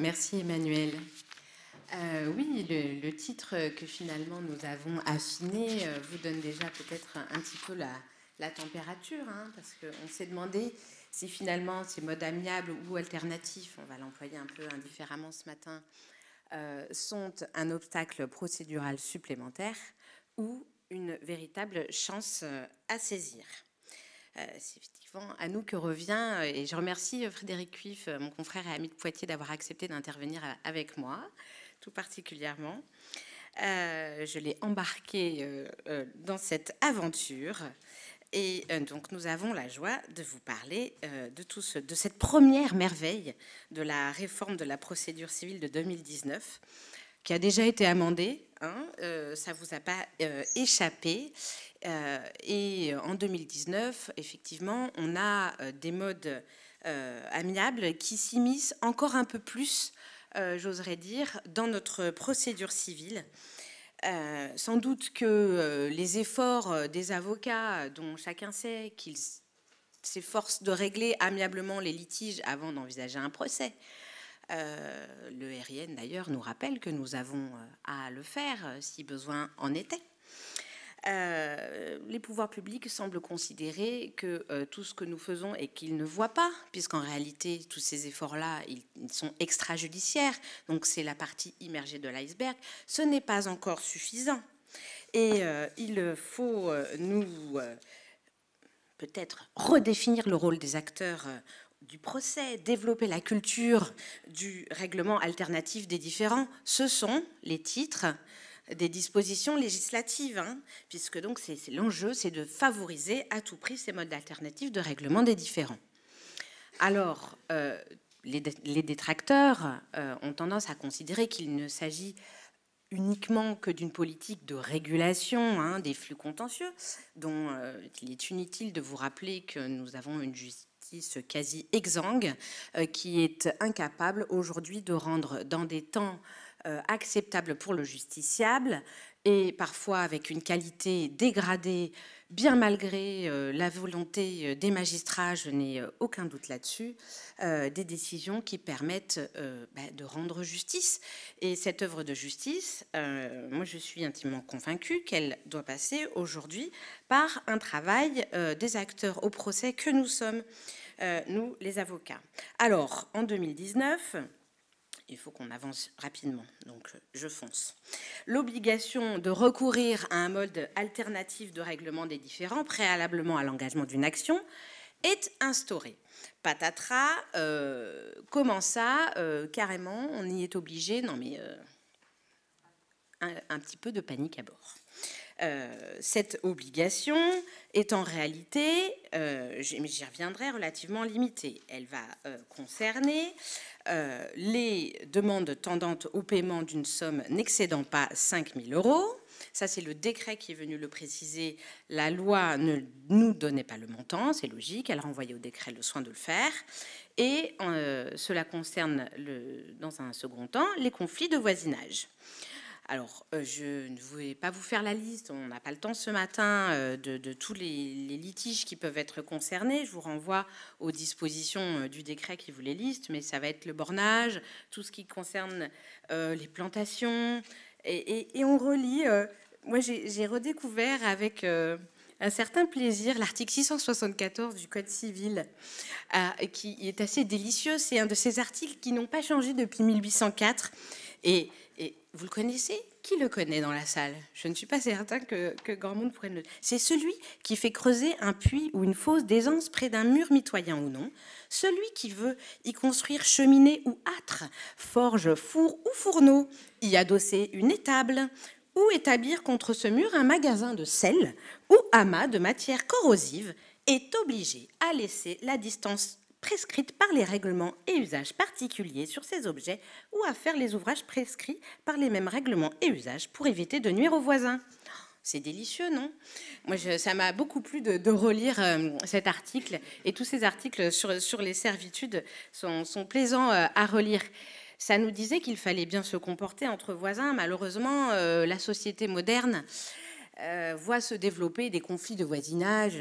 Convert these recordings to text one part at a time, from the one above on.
Merci Emmanuel. Oui, le titre que finalement nous avons affiné vous donne déjà peut-être un petit peu la température, hein, parce qu'on s'est demandé si finalement ces modes amiables ou alternatifs, on va l'employer un peu indifféremment ce matin, sont un obstacle procédural supplémentaire ou une véritable chance à saisir. C'est effectivement à nous que revient, et je remercie Frédéric Cuif, mon confrère et ami de Poitiers, d'avoir accepté d'intervenir avec moi, tout particulièrement. Je l'ai embarqué dans cette aventure. Et donc, nous avons la joie de vous parler de cette première merveille de la réforme de la procédure civile de 2019, qui a déjà été amendée, hein, ça ne vous a pas échappé. Et en 2019, effectivement, on a des modes amiables qui s'immiscent encore un peu plus, j'oserais dire, dans notre procédure civile. Sans doute que les efforts des avocats, dont chacun sait qu'ils s'efforcent de régler amiablement les litiges avant d'envisager un procès. Le RIN d'ailleurs nous rappelle que nous avons à le faire si besoin en était. Les pouvoirs publics semblent considérer que tout ce que nous faisons et qu'ils ne voient pas, puisqu'en réalité tous ces efforts-là ils sont extrajudiciaires, donc c'est la partie immergée de l'iceberg, ce n'est pas encore suffisant. Et il faut nous peut-être redéfinir le rôle des acteurs du procès, développer la culture du règlement alternatif des différends. Ce sont les titres des dispositions législatives, hein, puisque donc l'enjeu, c'est de favoriser à tout prix ces modes alternatifs de règlement des différends. Alors, les détracteurs ont tendance à considérer qu'il ne s'agit uniquement que d'une politique de régulation hein, des flux contentieux, dont il est inutile de vous rappeler que nous avons une justice quasi exsangue qui est incapable aujourd'hui de rendre dans des temps acceptables pour le justiciable et parfois avec une qualité dégradée, bien malgré la volonté des magistrats, je n'ai aucun doute là-dessus, des décisions qui permettent de rendre justice. Et cette œuvre de justice, moi je suis intimement convaincue qu'elle doit passer aujourd'hui par un travail des acteurs au procès que nous sommes, nous les avocats. Alors, en 2019... il faut qu'on avance rapidement, donc je fonce. L'obligation de recourir à un mode alternatif de règlement des différends préalablement à l'engagement d'une action est instaurée. Patatras, comment ça, carrément, on y est obligé, non mais un petit peu de panique à bord. Cette obligation est en réalité, j'y reviendrai, relativement limitée. Elle va concerner les demandes tendantes au paiement d'une somme n'excédant pas 5 000 €. Ça, c'est le décret qui est venu le préciser. La loi ne nous donnait pas le montant, c'est logique, elle renvoyait au décret le soin de le faire. Et cela concerne, dans un second temps, les conflits de voisinage. Alors, je ne vais pas vous faire la liste, on n'a pas le temps ce matin de tous les litiges qui peuvent être concernés. Je vous renvoie aux dispositions du décret qui vous les liste, mais ça va être le bornage, tout ce qui concerne les plantations. Et on relit, moi j'ai redécouvert avec un certain plaisir l'article 674 du Code civil, qui est assez délicieux. C'est un de ces articles qui n'ont pas changé depuis 1804. Et vous le connaissez? Qui le connaît dans la salle? Je ne suis pas certain que grand monde pourrait le... C'est celui qui fait creuser un puits ou une fosse d'aisance près d'un mur mitoyen ou non, celui qui veut y construire cheminée ou âtre, forge, four ou fourneau, y adosser une étable, ou établir contre ce mur un magasin de sel ou amas de matière corrosive, est obligé à laisser la distance prescrite par les règlements et usages particuliers sur ces objets ou à faire les ouvrages prescrits par les mêmes règlements et usages pour éviter de nuire aux voisins. C'est délicieux, non? Moi, ça m'a beaucoup plu de relire cet article, et tous ces articles sur les servitudes sont plaisants à relire. Ça nous disait qu'il fallait bien se comporter entre voisins. Malheureusement, la société moderne voit se développer des conflits de voisinage,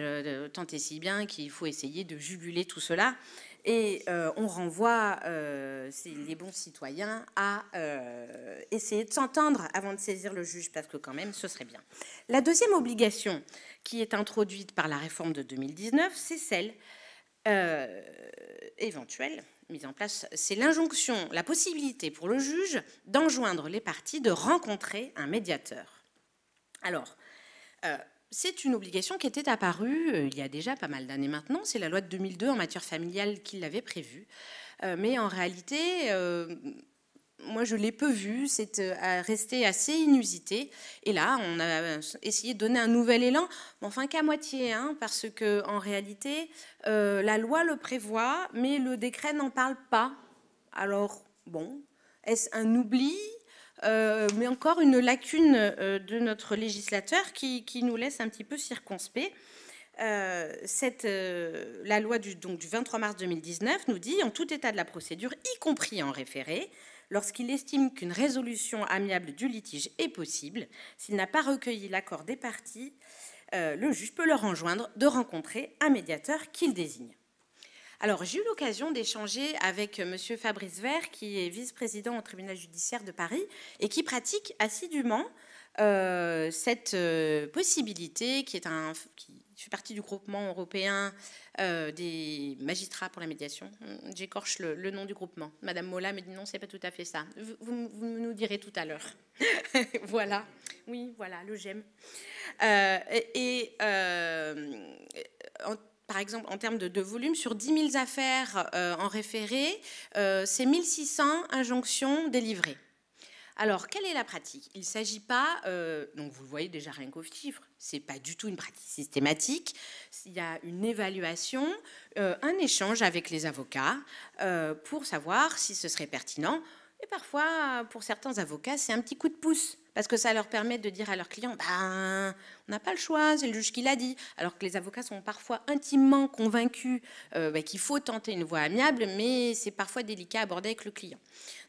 tant et si bien qu'il faut essayer de juguler tout cela. Et on renvoie les bons citoyens à essayer de s'entendre avant de saisir le juge, parce que quand même, ce serait bien. La deuxième obligation qui est introduite par la réforme de 2019, c'est celle éventuelle mise en place, c'est l'injonction, la possibilité pour le juge d'enjoindre les parties de rencontrer un médiateur. Alors, c'est une obligation qui était apparue il y a déjà pas mal d'années maintenant. C'est la loi de 2002 en matière familiale qui l'avait prévue. Mais en réalité, moi, je l'ai peu vu. C'est resté assez inusité. Et là, on a essayé de donner un nouvel élan, mais enfin qu'à moitié, hein, parce que en réalité, la loi le prévoit, mais le décret n'en parle pas. Alors, bon, est-ce un oubli ? Mais encore une lacune de notre législateur qui nous laisse un petit peu circonspects. La loi du 23 mars 2019 nous dit, en tout état de la procédure, y compris en référé, lorsqu'il estime qu'une résolution amiable du litige est possible, s'il n'a pas recueilli l'accord des parties, le juge peut leur enjoindre de rencontrer un médiateur qu'il désigne. Alors, j'ai eu l'occasion d'échanger avec M. Fabrice Vert, qui est vice-président au tribunal judiciaire de Paris et qui pratique assidûment cette possibilité, qui fait partie du groupement européen des magistrats pour la médiation. J'écorche le nom du groupement. Madame Mola me dit non, c'est pas tout à fait ça. Vous nous direz tout à l'heure. Voilà. Oui, voilà, le j'aime. Par exemple, en termes de volume, sur 10 000 affaires en référé, c'est 1600 injonctions délivrées. Alors, quelle est la pratique? Il ne s'agit pas, donc vous le voyez déjà rien qu'aux chiffres, ce n'est pas du tout une pratique systématique. Il y a une évaluation, un échange avec les avocats pour savoir si ce serait pertinent. Et parfois, pour certains avocats, c'est un petit coup de pouce, parce que ça leur permet de dire à leurs clients, ben, on n'a pas le choix, c'est le juge qui l'a dit. Alors que les avocats sont parfois intimement convaincus qu'il faut tenter une voie amiable, mais c'est parfois délicat à aborder avec le client.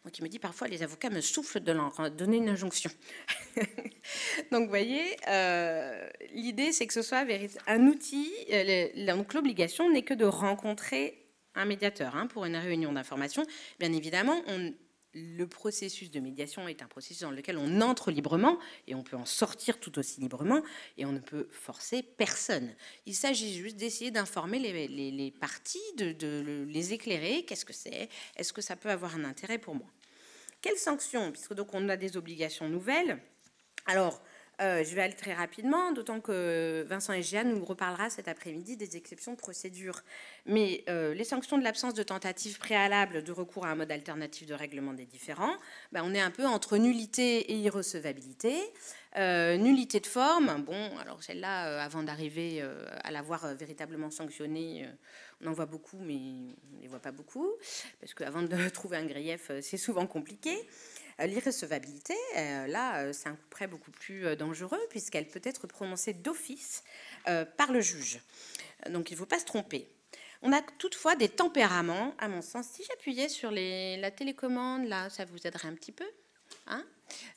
Donc il me dit, parfois les avocats me soufflent de leur donner une injonction. Donc vous voyez, l'idée c'est que ce soit un outil, donc l'obligation n'est que de rencontrer un médiateur pour une réunion d'information. Bien évidemment, le processus de médiation est un processus dans lequel on entre librement et on peut en sortir tout aussi librement et on ne peut forcer personne. Il s'agit juste d'essayer d'informer les parties, de les éclairer. Qu'est-ce que c'est? Est-ce que ça peut avoir un intérêt pour moi? Quelles sanctions? Puisque donc on a des obligations nouvelles. Alors, je vais aller très rapidement, d'autant que Vincent Egea nous reparlera cet après-midi des exceptions de procédure. Mais les sanctions de l'absence de tentative préalable de recours à un mode alternatif de règlement des différends, on est un peu entre nullité et irrecevabilité. Nullité de forme, bon, alors celle-là, avant d'arriver à la voir véritablement sanctionnée, on en voit beaucoup, mais on ne les voit pas beaucoup, parce qu'avant de trouver un grief, c'est souvent compliqué. L'irrecevabilité, là, c'est un coup près beaucoup plus dangereux, puisqu'elle peut être prononcée d'office par le juge. Donc, il ne faut pas se tromper. On a toutefois des tempéraments, à mon sens. Si j'appuyais sur la télécommande, là, ça vous aiderait un petit peu, hein?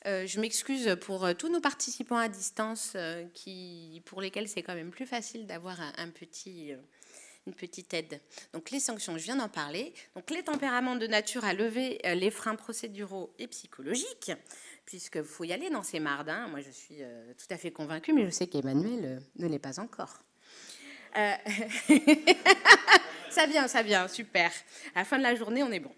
Je m'excuse pour tous nos participants à distance pour lesquels c'est quand même plus facile d'avoir une petite aide. Donc les sanctions, je viens d'en parler. Donc les tempéraments de nature à lever les freins procéduraux et psychologiques, puisqu'il faut y aller dans ces mardes. Moi, je suis tout à fait convaincue, mais je sais qu'Emmanuel ne l'est pas encore. Ça vient, super. À la fin de la journée, on est bon.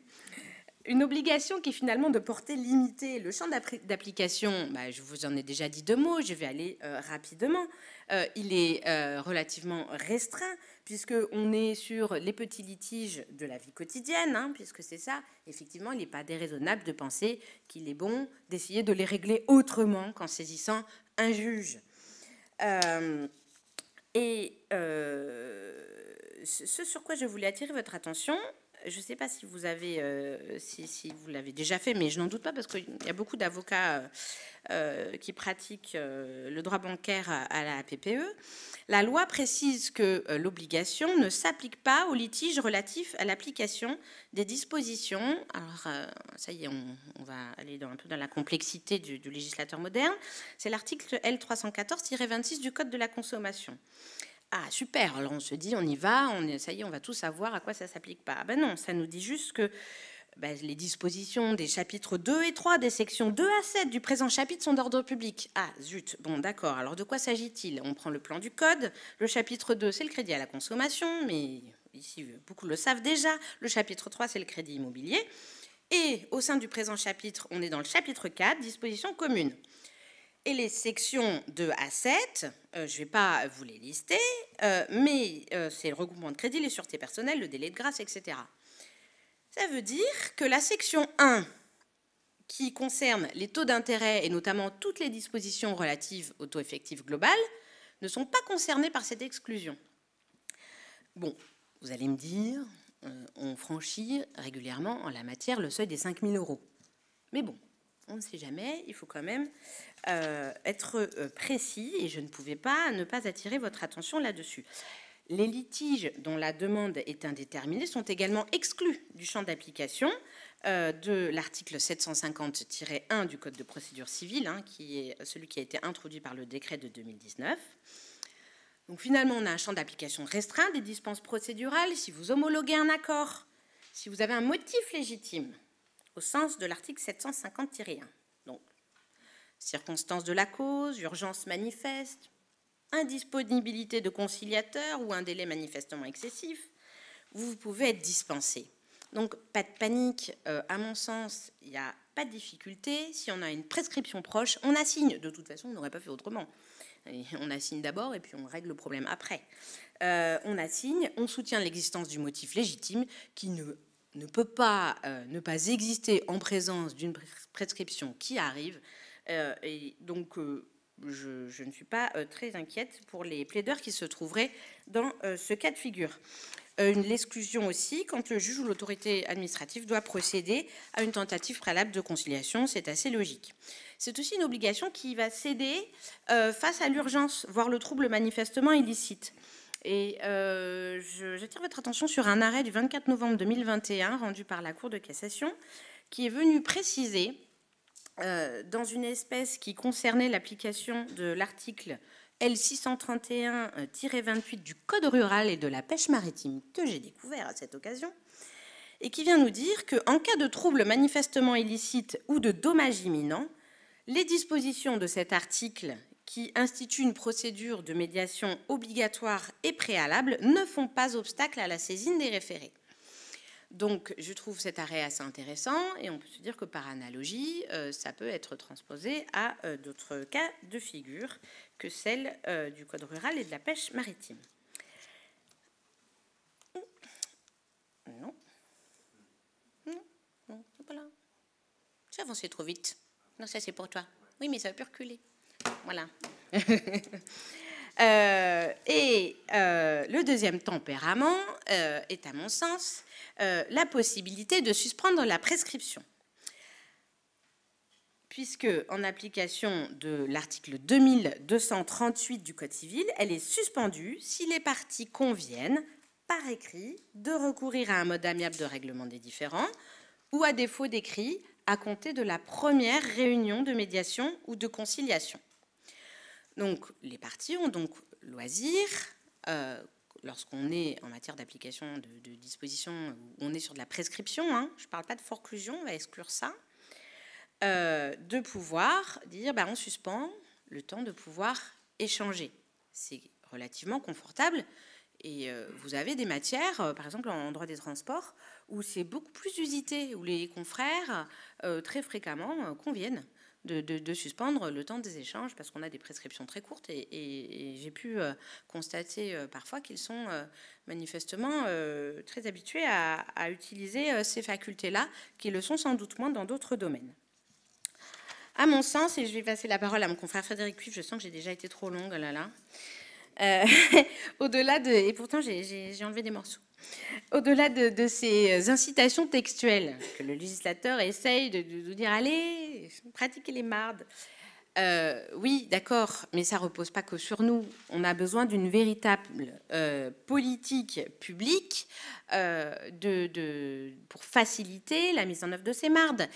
Une obligation qui est finalement de portée limitée. Le champ d'application, je vous en ai déjà dit 2 mots, je vais aller rapidement. Il est relativement restreint, puisqu'on est sur les petits litiges de la vie quotidienne, puisque c'est ça. Effectivement, il n'est pas déraisonnable de penser qu'il est bon d'essayer de les régler autrement qu'en saisissant un juge. Ce sur quoi je voulais attirer votre attention, je ne sais pas si vous l'avez déjà fait, mais je n'en doute pas parce qu'il y a beaucoup d'avocats qui pratiquent le droit bancaire à la PPE. La loi précise que l'obligation ne s'applique pas aux litiges relatifs à l'application des dispositions. Alors, ça y est, on va aller un peu dans la complexité du législateur moderne. C'est l'article L314-26 du Code de la consommation. Ah, super, alors on se dit, on y va, ça y est, on va tout savoir à quoi ça s'applique pas. Ah ben non, ça nous dit juste que les dispositions des chapitres 2 et 3 des sections 2 à 7 du présent chapitre sont d'ordre public. Ah, zut, bon, d'accord, alors de quoi s'agit-il? On prend le plan du code, le chapitre 2, c'est le crédit à la consommation, mais ici, beaucoup le savent déjà, le chapitre 3, c'est le crédit immobilier, et au sein du présent chapitre, on est dans le chapitre 4, dispositions communes. Et les sections 2 à 7, je ne vais pas vous les lister, mais c'est le regroupement de crédit, les sûretés personnelles, le délai de grâce, etc. Ça veut dire que la section 1, qui concerne les taux d'intérêt et notamment toutes les dispositions relatives au taux effectif global, ne sont pas concernées par cette exclusion. Bon, vous allez me dire, on franchit régulièrement en la matière le seuil des 5 000 €. Mais bon, on ne sait jamais, il faut quand même être précis et je ne pouvais pas ne pas attirer votre attention là-dessus. Les litiges dont la demande est indéterminée sont également exclus du champ d'application de l'article 750-1 du Code de procédure civile, qui est celui qui a été introduit par le décret de 2019. Donc finalement, on a un champ d'application restreint des dispenses procédurales si vous homologuez un accord, si vous avez un motif légitime, au sens de l'article 750-1. Donc, circonstances de la cause, urgence manifeste, indisponibilité de conciliateur ou un délai manifestement excessif, vous pouvez être dispensé. Donc, pas de panique. À mon sens, il n'y a pas de difficulté. Si on a une prescription proche, on assigne. De toute façon, on n'aurait pas fait autrement. On assigne d'abord et puis on règle le problème après. On assigne, on soutient l'existence du motif légitime qui ne peut pas ne pas exister en présence d'une prescription qui arrive. Et donc, je ne suis pas très inquiète pour les plaideurs qui se trouveraient dans ce cas de figure. L'exclusion aussi, quand le juge ou l'autorité administrative doit procéder à une tentative préalable de conciliation, c'est assez logique. C'est aussi une obligation qui va céder face à l'urgence, voire le trouble manifestement illicite. Et j'attire votre attention sur un arrêt du 24 novembre 2021 rendu par la Cour de cassation qui est venu préciser dans une espèce qui concernait l'application de l'article L631-28 du Code rural et de la pêche maritime que j'ai découvert à cette occasion, et qui vient nous dire qu'en cas de trouble manifestement illicite ou de dommage imminent, les dispositions de cet article qui instituent une procédure de médiation obligatoire et préalable ne font pas obstacle à la saisine des référés. Donc, je trouve cet arrêt assez intéressant et on peut se dire que par analogie, ça peut être transposé à d'autres cas de figure que celle du Code rural et de la pêche maritime. Non. Non, non, voilà. J'ai avancé trop vite. Non, ça c'est pour toi. Oui, mais ça peut reculer. Voilà. Le deuxième tempérament est, à mon sens, la possibilité de suspendre la prescription. Puisque, en application de l'article 2238 du Code civil, elle est suspendue si les parties conviennent, par écrit, de recourir à un mode amiable de règlement des différends, ou à défaut d'écrit, à compter de la première réunion de médiation ou de conciliation. Donc, les parties ont donc loisir, lorsqu'on est en matière d'application de dispositions, où on est sur de la prescription, je ne parle pas de forclusion, on va exclure ça, de pouvoir dire on suspend le temps de pouvoir échanger. C'est relativement confortable et vous avez des matières, par exemple en droit des transports, où c'est beaucoup plus usité, où les confrères très fréquemment conviennent de suspendre le temps des échanges parce qu'on a des prescriptions très courtes et j'ai pu constater parfois qu'ils sont manifestement très habitués à utiliser ces facultés-là, qui le sont sans doute moins dans d'autres domaines. À mon sens, et je vais passer la parole à mon confrère Frédéric Cuivre, je sens que j'ai déjà été trop longue, au-delà de... Et pourtant, j'ai enlevé des morceaux. Au-delà de ces incitations textuelles que le législateur essaye de dire « Allez, pratiquez les mardes », Oui, d'accord, mais ça repose pas que sur nous. On a besoin d'une véritable politique publique pour faciliter la mise en œuvre de ces MARD.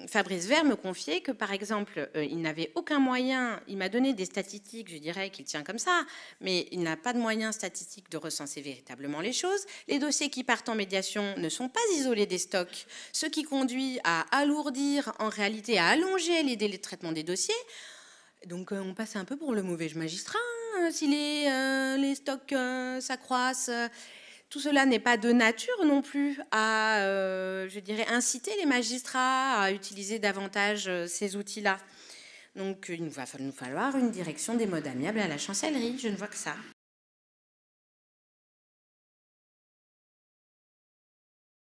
Fabrice Vert me confiait que, par exemple, il n'avait aucun moyen, il m'a donné des statistiques, je dirais qu'il tient comme ça, mais il n'a pas de moyens statistiques de recenser véritablement les choses. Les dossiers qui partent en médiation ne sont pas isolés des stocks, ce qui conduit à alourdir, en réalité, à allonger les délais de traitement des dossiers. Donc on passe un peu pour le mauvais magistrat, hein, si les stocks s'accroissent. Tout cela n'est pas de nature non plus à, je dirais, inciter les magistrats à utiliser davantage ces outils-là. Donc il va nous falloir une direction des modes amiables à la chancellerie, je ne vois que ça.